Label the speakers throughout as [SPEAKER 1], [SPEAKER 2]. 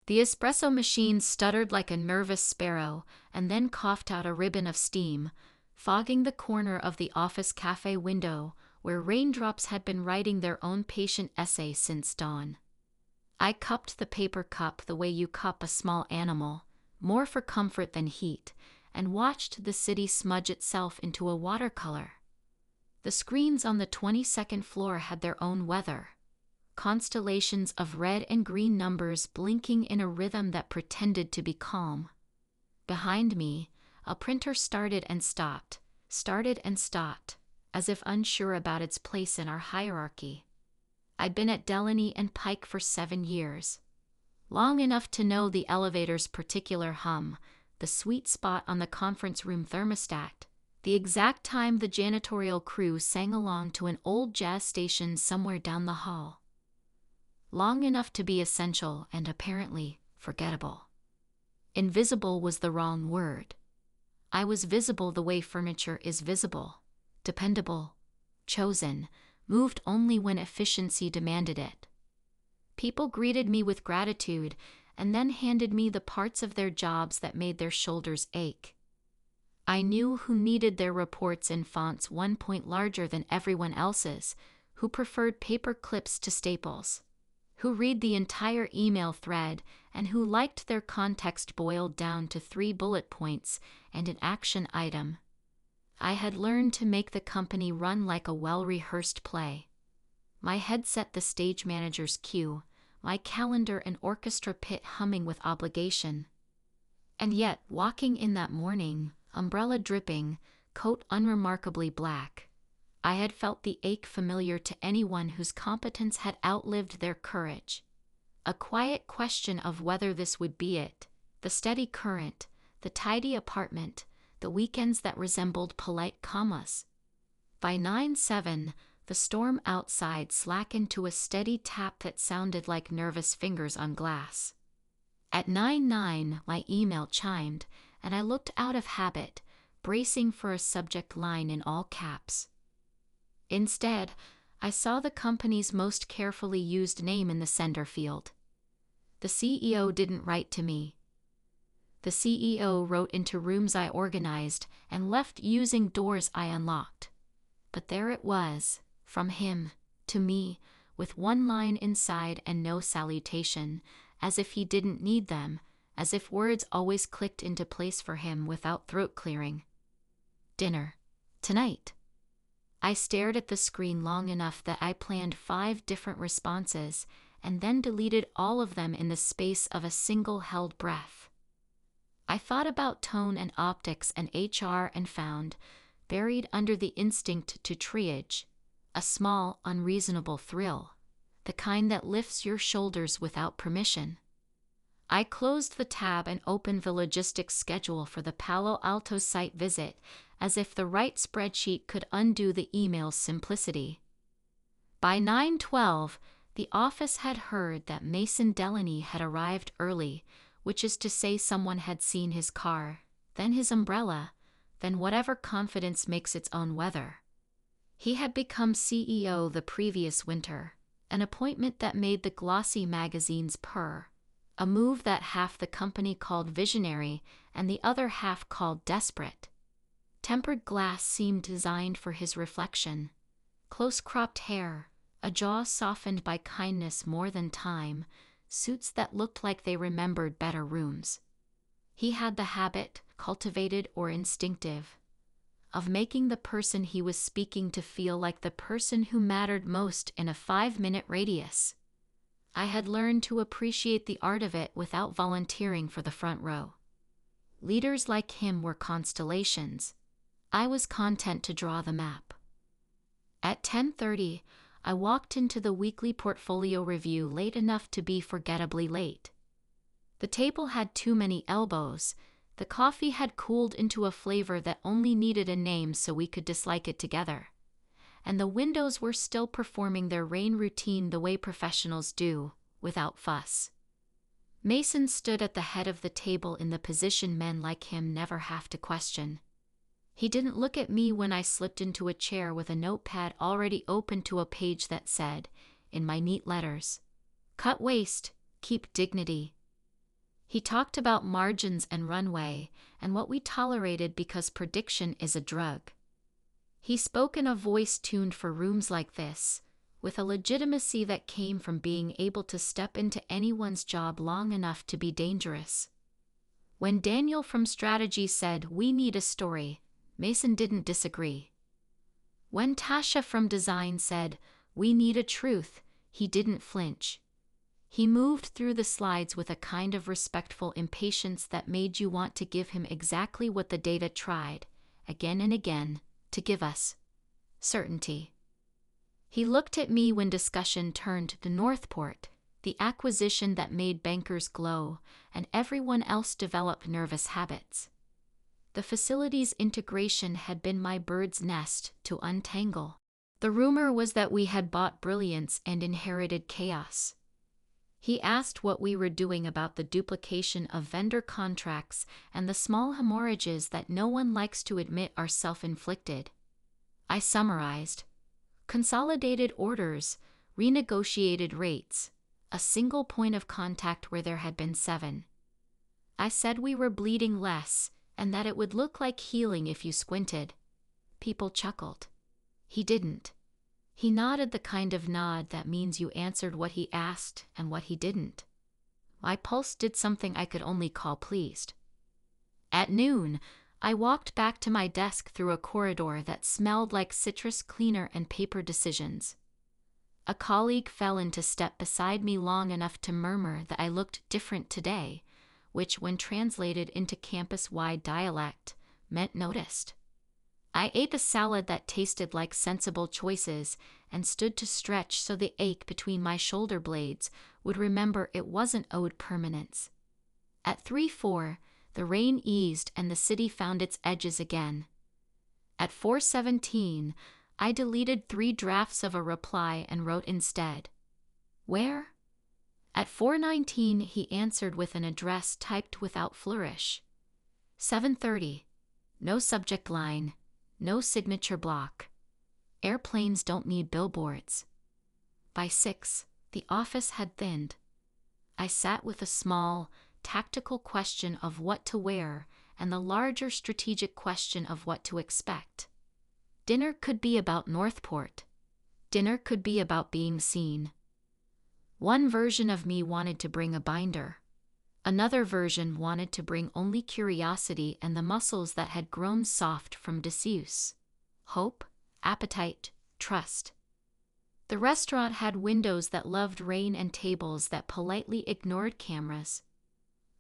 [SPEAKER 1] The espresso machine stuttered like a nervous sparrow and then coughed out a ribbon of steam, fogging the corner of the office cafe window where raindrops had been writing their own patient essay since dawn. I cupped the paper cup the way you cup a small animal, more for comfort than heat, and watched the city smudge itself into a watercolor. The screens on the 22nd floor had their own weather. Constellations of red and green numbers blinking in a rhythm that pretended to be calm. Behind me, a printer started and stopped, as if unsure about its place in our hierarchy. I'd been at Delaney and Pike for 7 years. Long enough to know the elevator's particular hum, the sweet spot on the conference room thermostat, the exact time the janitorial crew sang along to an old jazz station somewhere down the hall. Long enough to be essential and apparently forgettable. Invisible was the wrong word. I was visible the way furniture is visible, dependable, chosen, moved only when efficiency demanded it. People greeted me with gratitude and then handed me the parts of their jobs that made their shoulders ache. I knew who needed their reports in fonts 1 point larger than everyone else's, who preferred paper clips to staples, who read the entire email thread, and who liked their context boiled down to 3 bullet points and an action item. I had learned to make the company run like a well-rehearsed play. My head set the stage manager's cue, my calendar an orchestra pit humming with obligation. And yet, walking in that morning, umbrella dripping, coat unremarkably black, I had felt the ache familiar to anyone whose competence had outlived their courage. A quiet question of whether this would be it, the steady current, the tidy apartment, the weekends that resembled polite commas. By 9/7, the storm outside slackened to a steady tap that sounded like nervous fingers on glass. At 9/9, my email chimed, and I looked out of habit, bracing for a subject line in all caps. Instead, I saw the company's most carefully used name in the sender field. The CEO didn't write to me. The CEO wrote into rooms I organized and left using doors I unlocked. But there it was, from him, to me, with 1 line inside and no salutation, as if he didn't need them, as if words always clicked into place for him without throat clearing. Dinner. Tonight. I stared at the screen long enough that I planned 5 different responses, and then deleted all of them in the space of a single held breath. I thought about tone and optics and HR and found, buried under the instinct to triage, a small, unreasonable thrill, the kind that lifts your shoulders without permission. I closed the tab and opened the logistics schedule for the Palo Alto site visit, as if the right spreadsheet could undo the email's simplicity. By 9/12, the office had heard that Mason Delaney had arrived early, which is to say someone had seen his car, then his umbrella, then whatever confidence makes its own weather. He had become CEO the previous winter, an appointment that made the glossy magazines purr, a move that half the company called visionary and the other half called desperate. Tempered glass seemed designed for his reflection. Close-cropped hair, a jaw softened by kindness more than time, suits that looked like they remembered better rooms. He had the habit, cultivated or instinctive, of making the person he was speaking to feel like the person who mattered most in a 5-minute radius. I had learned to appreciate the art of it without volunteering for the front row. Leaders like him were constellations. I was content to draw the map. At 10:30, I walked into the weekly portfolio review late enough to be forgettably late. The table had too many elbows, the coffee had cooled into a flavor that only needed a name so we could dislike it together, and the windows were still performing their rain routine the way professionals do, without fuss. Mason stood at the head of the table in the position men like him never have to question. He didn't look at me when I slipped into a chair with a notepad already open to a page that said, in my neat letters, "Cut waste, keep dignity." He talked about margins and runway, and what we tolerated because prediction is a drug. He spoke in a voice tuned for rooms like this, with a legitimacy that came from being able to step into anyone's job long enough to be dangerous. When Daniel from Strategy said, "We need a story," Mason didn't disagree. When Tasha from Design said, "We need a truth," he didn't flinch. He moved through the slides with a kind of respectful impatience that made you want to give him exactly what the data tried, again and again, to give us: certainty. He looked at me when discussion turned to Northport, the acquisition that made bankers glow, and everyone else develop nervous habits. The facility's integration had been my bird's nest to untangle. The rumor was that we had bought brilliance and inherited chaos. He asked what we were doing about the duplication of vendor contracts and the small hemorrhages that no one likes to admit are self-inflicted. I summarized: consolidated orders, renegotiated rates, a single point of contact where there had been 7. I said we were bleeding less, and that it would look like healing if you squinted. People chuckled. He didn't. He nodded, the kind of nod that means you answered what he asked and what he didn't. My pulse did something I could only call pleased. At noon, I walked back to my desk through a corridor that smelled like citrus cleaner and paper decisions. A colleague fell into step beside me long enough to murmur that I looked different today, which, when translated into campus-wide dialect, meant noticed. I ate a salad that tasted like sensible choices and stood to stretch so the ache between my shoulder blades would remember it wasn't owed permanence. At 3:04, the rain eased and the city found its edges again. At 4:17, I deleted 3 drafts of a reply and wrote instead, "Where?" At 4:19, he answered with an address typed without flourish. 7:30. No subject line. No signature block. Airplanes don't need billboards. By 6, the office had thinned. I sat with a small, tactical question of what to wear and the larger strategic question of what to expect. Dinner could be about Northport. Dinner could be about being seen. One version of me wanted to bring a binder. Another version wanted to bring only curiosity and the muscles that had grown soft from disuse. Hope, appetite, trust. The restaurant had windows that loved rain and tables that politely ignored cameras.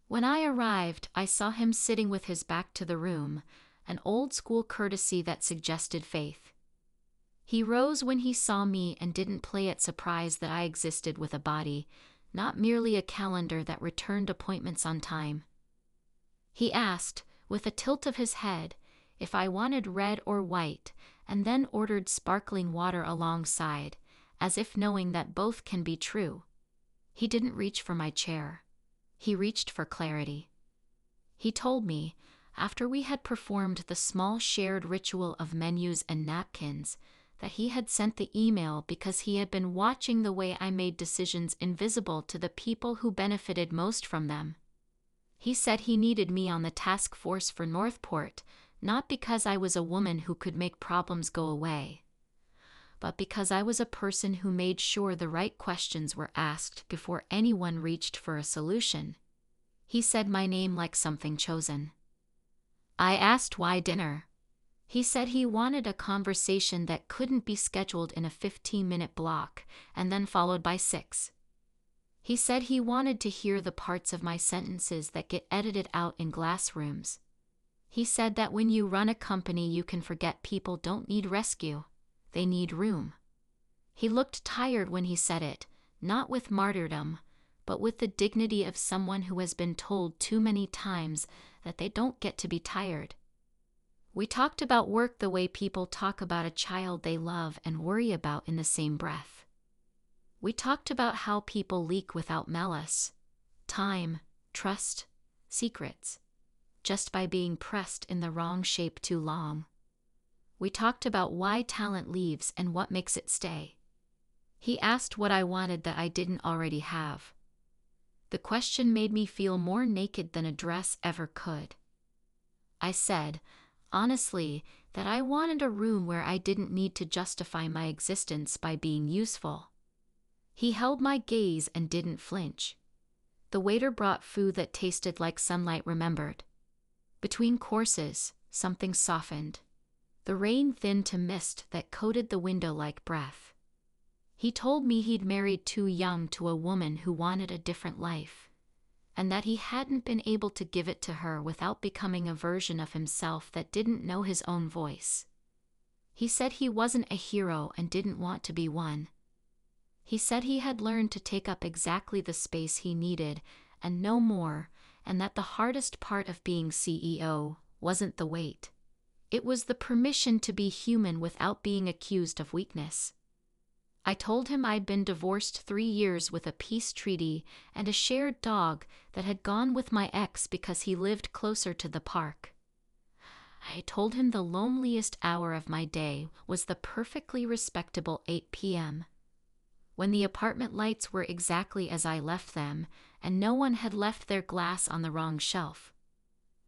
[SPEAKER 1] When I arrived, I saw him sitting with his back to the room, an old-school courtesy that suggested faith. He rose when he saw me and didn't play it surprised that I existed with a body, not merely a calendar that returned appointments on time. He asked, with a tilt of his head, if I wanted red or white, and then ordered sparkling water alongside, as if knowing that both can be true. He didn't reach for my chair. He reached for clarity. He told me, after we had performed the small shared ritual of menus and napkins, that he had sent the email because he had been watching the way I made decisions invisible to the people who benefited most from them. He said he needed me on the task force for Northport, not because I was a woman who could make problems go away, but because I was a person who made sure the right questions were asked before anyone reached for a solution. He said my name like something chosen. I asked why dinner. He said he wanted a conversation that couldn't be scheduled in a 15-minute block and then followed by 6. He said he wanted to hear the parts of my sentences that get edited out in glass rooms. He said that when you run a company you can forget people don't need rescue, they need room. He looked tired when he said it, not with martyrdom, but with the dignity of someone who has been told too many times that they don't get to be tired. We talked about work the way people talk about a child they love and worry about in the same breath. We talked about how people leak without malice, time, trust, secrets, just by being pressed in the wrong shape too long. We talked about why talent leaves and what makes it stay. He asked what I wanted that I didn't already have. The question made me feel more naked than a dress ever could. I said, honestly, that I wanted a room where I didn't need to justify my existence by being useful. He held my gaze and didn't flinch. The waiter brought food that tasted like sunlight remembered. Between courses, something softened. The rain thinned to mist that coated the window like breath. He told me he'd married too young to a woman who wanted a different life, and that he hadn't been able to give it to her without becoming a version of himself that didn't know his own voice. He said he wasn't a hero and didn't want to be one. He said he had learned to take up exactly the space he needed and no more, and that the hardest part of being CEO wasn't the weight. It was the permission to be human without being accused of weakness. I told him I'd been divorced 3 years with a peace treaty and a shared dog that had gone with my ex because he lived closer to the park. I told him the loneliest hour of my day was the perfectly respectable 8 p.m. when the apartment lights were exactly as I left them and no one had left their glass on the wrong shelf.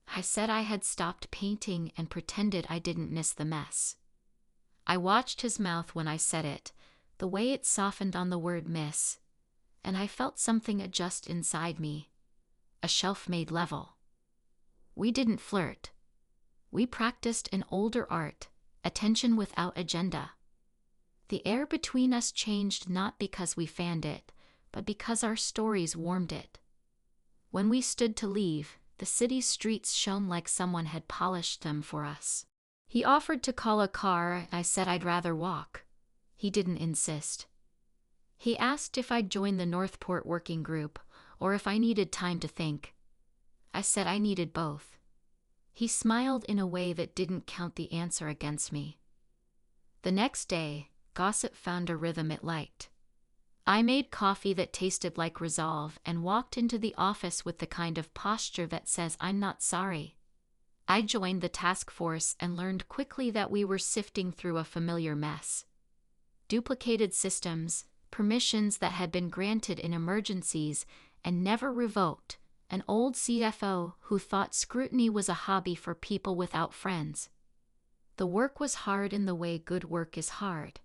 [SPEAKER 1] I said I had stopped painting and pretended I didn't miss the mess. I watched his mouth when I said it, the way it softened on the word miss, and I felt something adjust inside me. A shelf made level. We didn't flirt. We practiced an older art, attention without agenda. The air between us changed not because we fanned it, but because our stories warmed it. When we stood to leave, the city's streets shone like someone had polished them for us. He offered to call a car, and I said I'd rather walk. He didn't insist. He asked if I'd join the Northport working group, or if I needed time to think. I said I needed both. He smiled in a way that didn't count the answer against me. The next day, gossip found a rhythm it liked. I made coffee that tasted like resolve and walked into the office with the kind of posture that says I'm not sorry. I joined the task force and learned quickly that we were sifting through a familiar mess. Duplicated systems, permissions that had been granted in emergencies and never revoked, an old CFO who thought scrutiny was a hobby for people without friends. The work was hard in the way good work is hard.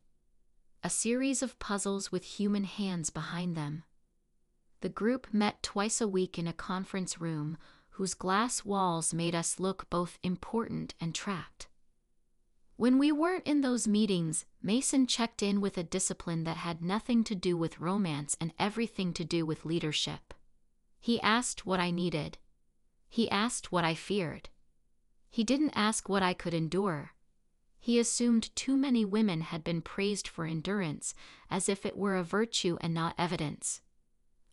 [SPEAKER 1] A series of puzzles with human hands behind them. The group met twice a week in a conference room whose glass walls made us look both important and trapped. When we weren't in those meetings, Mason checked in with a discipline that had nothing to do with romance and everything to do with leadership. He asked what I needed. He asked what I feared. He didn't ask what I could endure. He assumed too many women had been praised for endurance, as if it were a virtue and not evidence.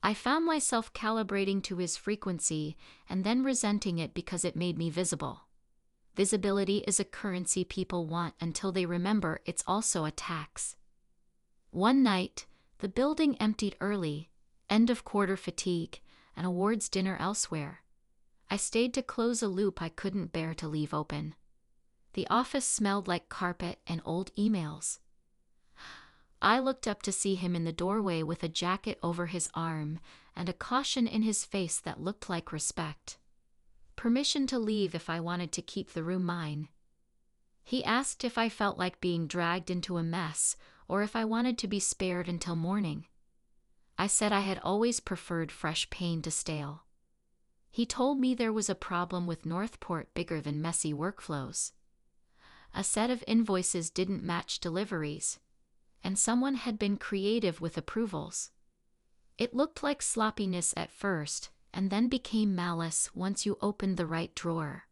[SPEAKER 1] I found myself calibrating to his frequency and then resenting it because it made me visible. Visibility is a currency people want until they remember it's also a tax. One night, the building emptied early, end of quarter fatigue, and awards dinner elsewhere. I stayed to close a loop I couldn't bear to leave open. The office smelled like carpet and old emails. I looked up to see him in the doorway with a jacket over his arm and a caution in his face that looked like respect. Permission to leave if I wanted to keep the room mine. He asked if I felt like being dragged into a mess or if I wanted to be spared until morning. I said I had always preferred fresh pain to stale. He told me there was a problem with Northport bigger than messy workflows. A set of invoices didn't match deliveries, and someone had been creative with approvals. It looked like sloppiness at first, and then became malice once you opened the right drawer.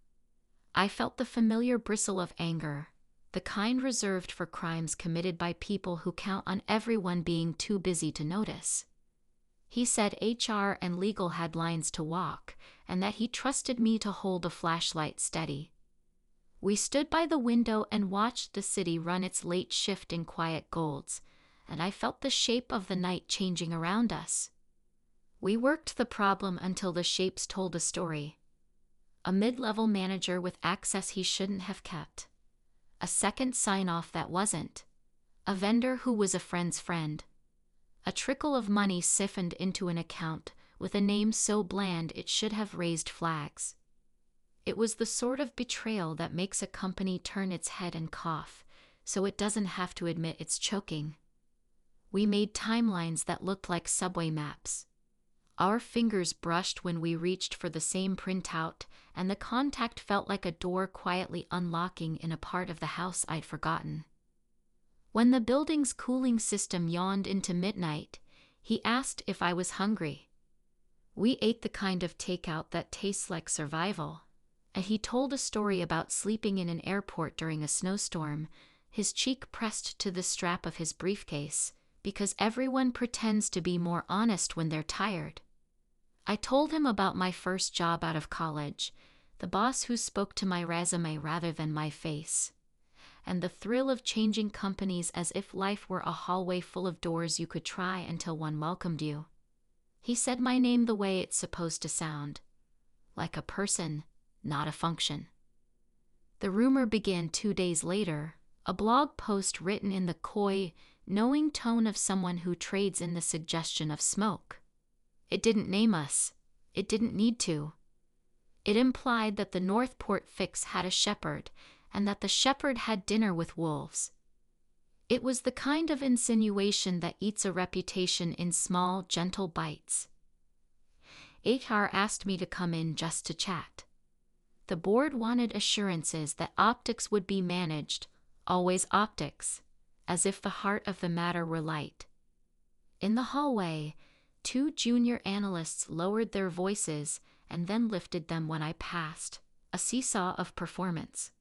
[SPEAKER 1] I felt the familiar bristle of anger, the kind reserved for crimes committed by people who count on everyone being too busy to notice. He said HR and legal had lines to walk, and that he trusted me to hold a flashlight steady. We stood by the window and watched the city run its late shift in quiet golds, and I felt the shape of the night changing around us. We worked the problem until the shapes told a story. A mid-level manager with access he shouldn't have kept. A second sign-off that wasn't. A vendor who was a friend's friend. A trickle of money siphoned into an account with a name so bland it should have raised flags. It was the sort of betrayal that makes a company turn its head and cough, so it doesn't have to admit it's choking. We made timelines that looked like subway maps. Our fingers brushed when we reached for the same printout, and the contact felt like a door quietly unlocking in a part of the house I'd forgotten. When the building's cooling system yawned into midnight, he asked if I was hungry. We ate the kind of takeout that tastes like survival, and he told a story about sleeping in an airport during a snowstorm, his cheek pressed to the strap of his briefcase, because everyone pretends to be more honest when they're tired. I told him about my first job out of college, the boss who spoke to my resume rather than my face, and the thrill of changing companies as if life were a hallway full of doors you could try until one welcomed you. He said my name the way it's supposed to sound, like a person, not a function. The rumor began 2 days later, a blog post written in the coy, knowing tone of someone who trades in the suggestion of smoke. It didn't name us. It didn't need to. It implied that the Northport fix had a shepherd, and that the shepherd had dinner with wolves. It was the kind of insinuation that eats a reputation in small, gentle bites. HR asked me to come in just to chat. The board wanted assurances that optics would be managed, always optics, as if the heart of the matter were light. In the hallway, 2 junior analysts lowered their voices and then lifted them when I passed, a seesaw of performance.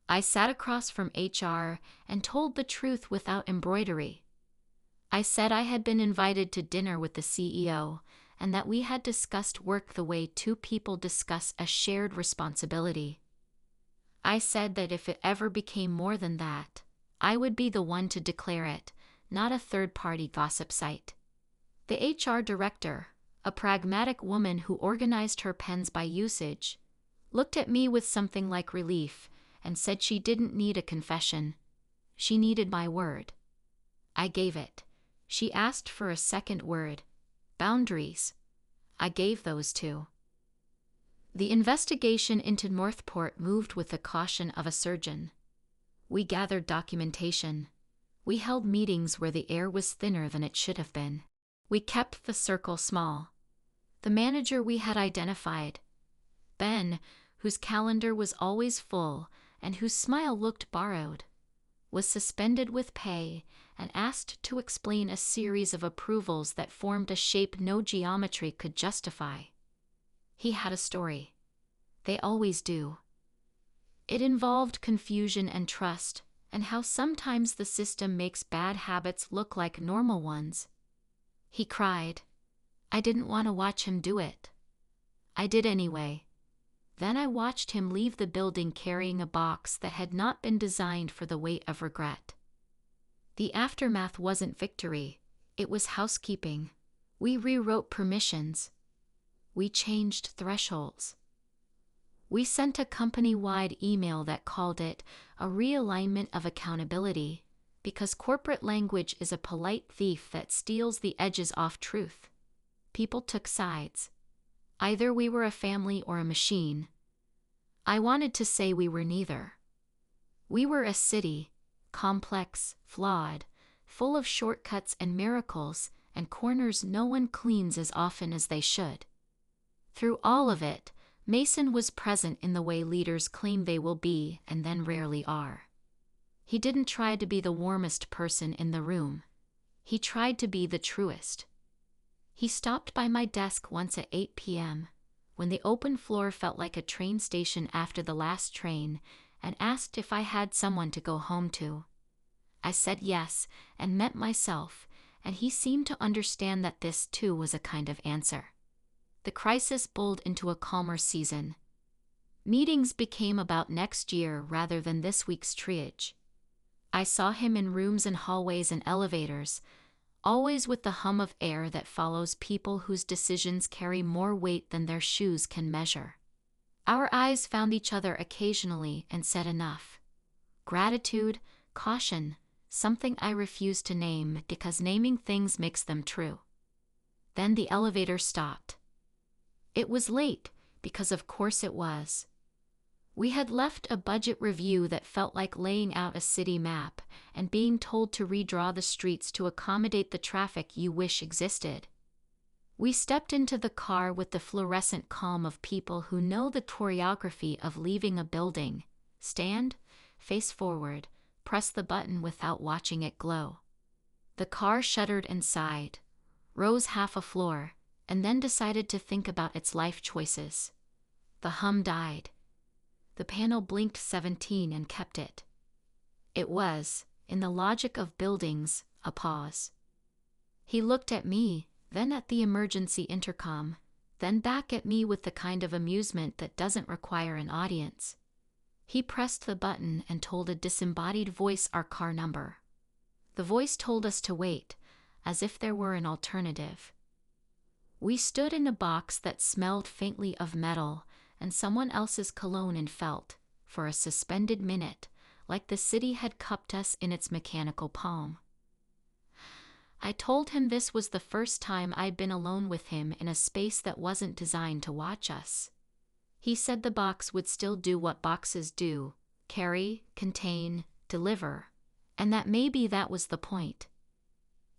[SPEAKER 1] I sat across from HR and told the truth without embroidery. I said I had been invited to dinner with the CEO and that we had discussed work the way 2 people discuss a shared responsibility. I said that if it ever became more than that, I would be the one to declare it, not a third-party gossip site. The HR director, a pragmatic woman who organized her pens by usage, looked at me with something like relief and said she didn't need a confession. She needed my word. I gave it. She asked for a second word, boundaries. I gave those too. The investigation into Northport moved with the caution of a surgeon. We gathered documentation. We held meetings where the air was thinner than it should have been. We kept the circle small. The manager we had identified, Ben, whose calendar was always full and whose smile looked borrowed, was suspended with pay and asked to explain a series of approvals that formed a shape no geometry could justify. He had a story. They always do. It involved confusion and trust, and how sometimes the system makes bad habits look like normal ones. He cried. I didn't want to watch him do it. I did anyway. Then I watched him leave the building carrying a box that had not been designed for the weight of regret. The aftermath wasn't victory, it was housekeeping. We rewrote permissions. We changed thresholds. We sent a company-wide email that called it a realignment of accountability, because corporate language is a polite thief that steals the edges off truth. People took sides. Either we were a family or a machine. I wanted to say we were neither. We were a city, complex, flawed, full of shortcuts and miracles, and corners no one cleans as often as they should. Through all of it, Mason was present in the way leaders claim they will be and then rarely are. He didn't try to be the warmest person in the room. He tried to be the truest. He stopped by my desk once at 8 p.m., when the open floor felt like a train station after the last train, and asked if I had someone to go home to. I said yes, and met myself, and he seemed to understand that this too was a kind of answer. The crisis bulled into a calmer season. Meetings became about next year rather than this week's triage. I saw him in rooms and hallways and elevators, always with the hum of air that follows people whose decisions carry more weight than their shoes can measure. Our eyes found each other occasionally and said enough. Gratitude, caution, something I refuse to name because naming things makes them true. Then the elevator stopped. It was late, because of course it was. We had left a budget review that felt like laying out a city map and being told to redraw the streets to accommodate the traffic you wish existed. We stepped into the car with the fluorescent calm of people who know the choreography of leaving a building. Stand, face forward, press the button without watching it glow. The car shuddered and sighed, rose half a floor, and then decided to think about its life choices. The hum died. The panel blinked 17 and kept it. It was, in the logic of buildings, a pause. He looked at me, then at the emergency intercom, then back at me with the kind of amusement that doesn't require an audience. He pressed the button and told a disembodied voice our car number. The voice told us to wait, as if there were an alternative. We stood in a box that smelled faintly of metal and someone else's cologne and felt, for a suspended minute, like the city had cupped us in its mechanical palm. I told him this was the first time I'd been alone with him in a space that wasn't designed to watch us. He said the box would still do what boxes do: carry, contain, deliver, and that maybe that was the point.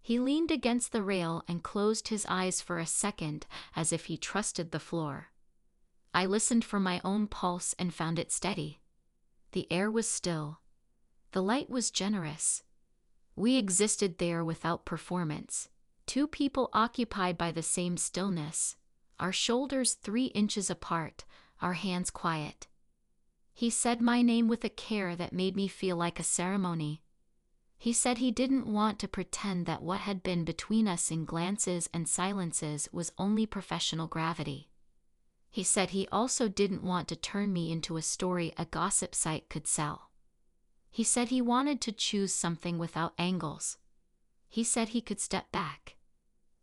[SPEAKER 1] He leaned against the rail and closed his eyes for a second, as if he trusted the floor. I listened for my own pulse and found it steady. The air was still. The light was generous. We existed there without performance, two people occupied by the same stillness, our shoulders 3 inches apart, our hands quiet. He said my name with a care that made me feel like a ceremony. He said he didn't want to pretend that what had been between us in glances and silences was only professional gravity. He said he also didn't want to turn me into a story a gossip site could sell. He said he wanted to choose something without angles. He said he could step back.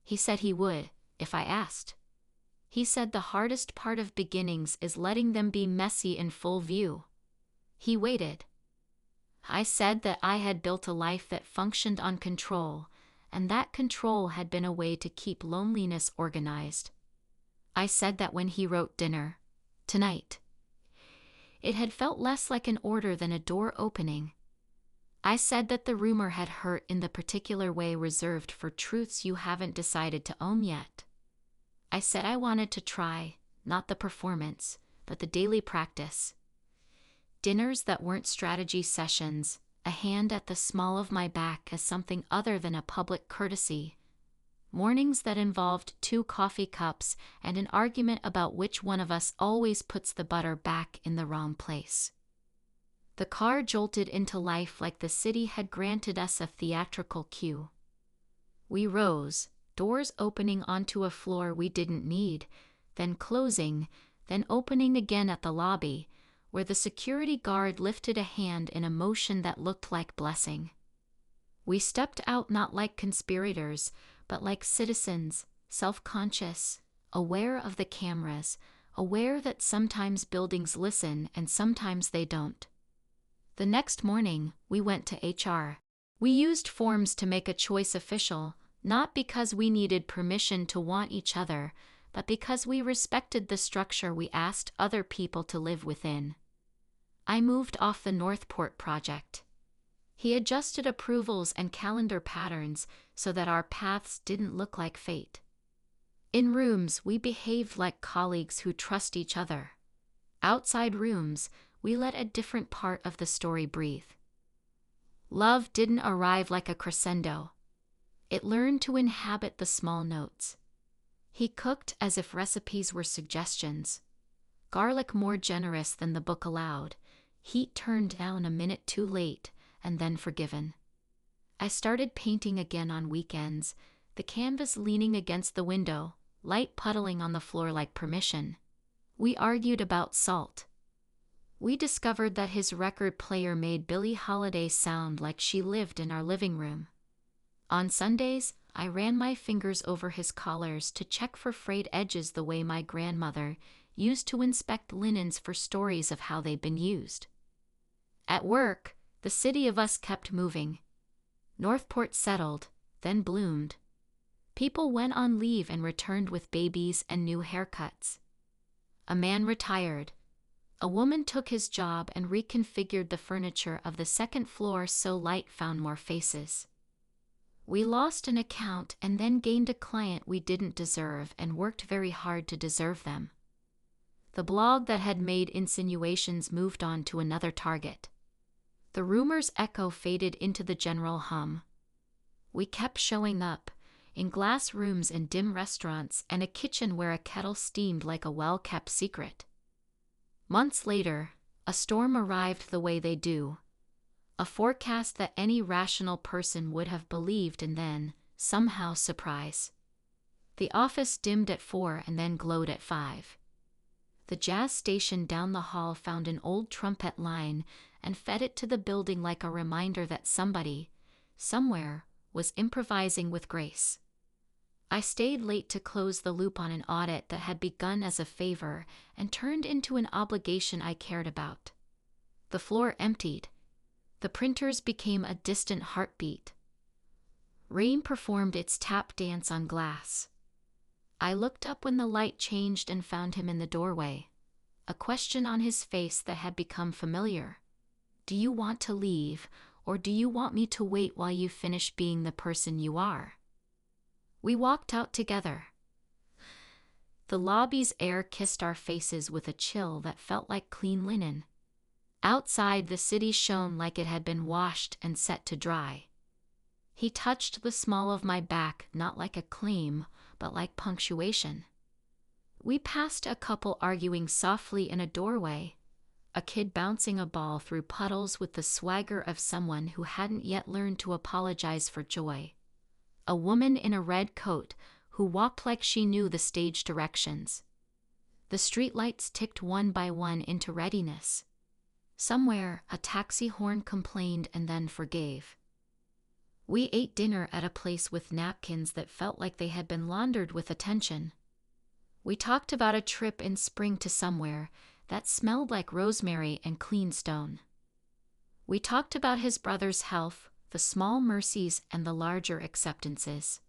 [SPEAKER 1] He said he would, if I asked. He said the hardest part of beginnings is letting them be messy in full view. He waited. I said that I had built a life that functioned on control, and that control had been a way to keep loneliness organized. I said that when he wrote dinner, tonight, it had felt less like an order than a door opening. I said that the rumor had hurt in the particular way reserved for truths you haven't decided to own yet. I said I wanted to try, not the performance, but the daily practice. Dinners that weren't strategy sessions, a hand at the small of my back as something other than a public courtesy. Mornings that involved 2 coffee cups and an argument about which one of us always puts the butter back in the wrong place. The car jolted into life like the city had granted us a theatrical cue. We rose, doors opening onto a floor we didn't need, then closing, then opening again at the lobby, where the security guard lifted a hand in a motion that looked like blessing. We stepped out not like conspirators, but like citizens, self-conscious, aware of the cameras, aware that sometimes buildings listen and sometimes they don't. The next morning, we went to HR. We used forms to make a choice official, not because we needed permission to want each other, but because we respected the structure we asked other people to live within. I moved off the Northport project. He adjusted approvals and calendar patterns so that our paths didn't look like fate. In rooms, we behaved like colleagues who trust each other. Outside rooms, we let a different part of the story breathe. Love didn't arrive like a crescendo. It learned to inhabit the small notes. He cooked as if recipes were suggestions. Garlic more generous than the book allowed. Heat turned down a minute too late, and then forgiven. I started painting again on weekends, the canvas leaning against the window, light puddling on the floor like permission. We argued about salt. We discovered that his record player made Billie Holiday sound like she lived in our living room. On Sundays, I ran my fingers over his collars to check for frayed edges the way my grandmother used to inspect linens for stories of how they'd been used. At work, the city of us kept moving. Northport settled, then bloomed. People went on leave and returned with babies and new haircuts. A man retired. A woman took his job and reconfigured the furniture of the second floor so light found more faces. We lost an account and then gained a client we didn't deserve and worked very hard to deserve them. The blog that had made insinuations moved on to another target. The rumor's echo faded into the general hum. We kept showing up, in glass rooms and dim restaurants and a kitchen where a kettle steamed like a well-kept secret. Months later, a storm arrived the way they do. A forecast that any rational person would have believed and then, somehow, surprise. The office dimmed at 4 and then glowed at 5. The jazz station down the hall found an old trumpet line and fed it to the building like a reminder that somebody, somewhere, was improvising with grace. I stayed late to close the loop on an audit that had begun as a favor and turned into an obligation I cared about. The floor emptied. The printers became a distant heartbeat. Rain performed its tap dance on glass. I looked up when the light changed and found him in the doorway, a question on his face that had become familiar. Do you want to leave, or do you want me to wait while you finish being the person you are? We walked out together. The lobby's air kissed our faces with a chill that felt like clean linen. Outside, the city shone like it had been washed and set to dry. He touched the small of my back, not like a claim, but like punctuation. We passed a couple arguing softly in a doorway, a kid bouncing a ball through puddles with the swagger of someone who hadn't yet learned to apologize for joy. A woman in a red coat who walked like she knew the stage directions. The streetlights ticked one by one into readiness. Somewhere, a taxi horn complained and then forgave. We ate dinner at a place with napkins that felt like they had been laundered with attention. We talked about a trip in spring to somewhere that smelled like rosemary and clean stone. We talked about his brother's health, the small mercies and the larger acceptances.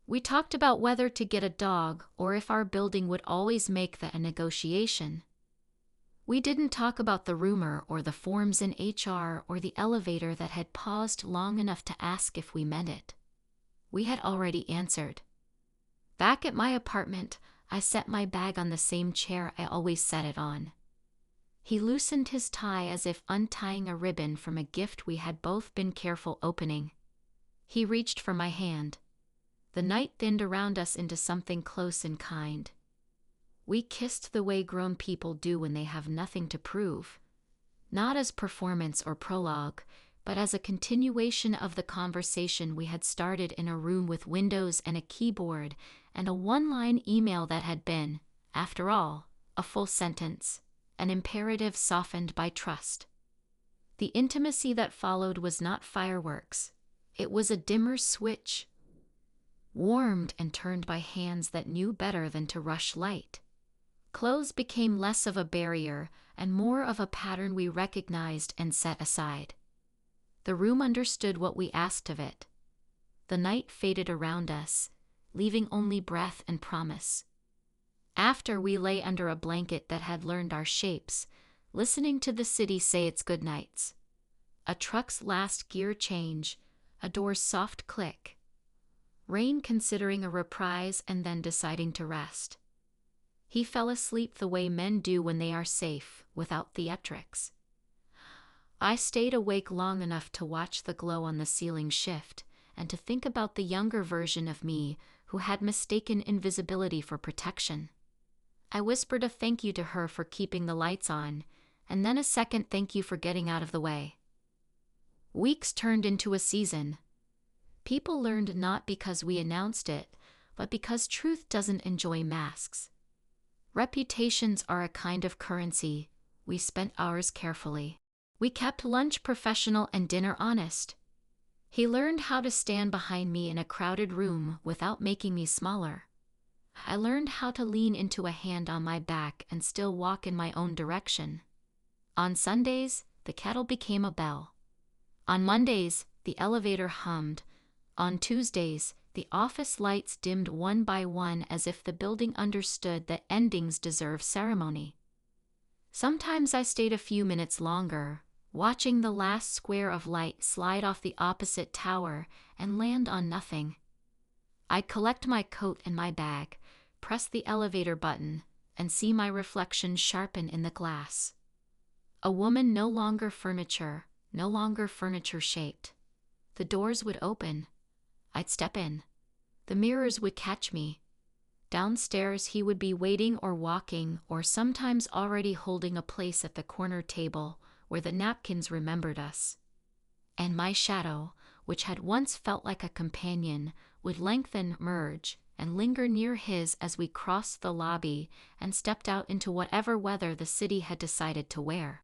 [SPEAKER 1] We talked about whether to get a dog or if our building would always make that a negotiation. We didn't talk about the rumor or the forms in HR or the elevator that had paused long enough to ask if we meant it. We had already answered. Back at my apartment, I set my bag on the same chair I always set it on. He loosened his tie as if untying a ribbon from a gift we had both been careful opening. He reached for my hand. The night thinned around us into something close and kind. We kissed the way grown people do when they have nothing to prove, not as performance or prologue, but as a continuation of the conversation we had started in a room with windows and a keyboard and a one-line email that had been, after all, a full sentence, an imperative softened by trust. The intimacy that followed was not fireworks. It was a dimmer switch, warmed and turned by hands that knew better than to rush light. Clothes became less of a barrier and more of a pattern we recognized and set aside. The room understood what we asked of it. The night faded around us, leaving only breath and promise. After, we lay under a blanket that had learned our shapes, listening to the city say its goodnights. A truck's last gear change, a door's soft click. Rain considering a reprise and then deciding to rest. He fell asleep the way men do when they are safe, without theatrics. I stayed awake long enough to watch the glow on the ceiling shift, and to think about the younger version of me who had mistaken invisibility for protection. I whispered a thank you to her for keeping the lights on, and then a second thank you for getting out of the way. Weeks turned into a season. People learned not because we announced it, but because truth doesn't enjoy masks. Reputations are a kind of currency. We spent ours carefully. We kept lunch professional and dinner honest. He learned how to stand behind me in a crowded room without making me smaller. I learned how to lean into a hand on my back and still walk in my own direction. On Sundays, the kettle became a bell. On Mondays, the elevator hummed. On Tuesdays, The office lights dimmed one by one as if the building understood that endings deserve ceremony. Sometimes I stayed a few minutes longer, watching the last square of light slide off the opposite tower and land on nothing. I'd collect my coat and my bag, press the elevator button, and see my reflection sharpen in the glass. A woman no longer furniture shaped. The doors would open. I'd step in. The mirrors would catch me. Downstairs he would be waiting or walking or sometimes already holding a place at the corner table where the napkins remembered us. And my shadow, which had once felt like a companion, would lengthen, merge, and linger near his as we crossed the lobby and stepped out into whatever weather the city had decided to wear.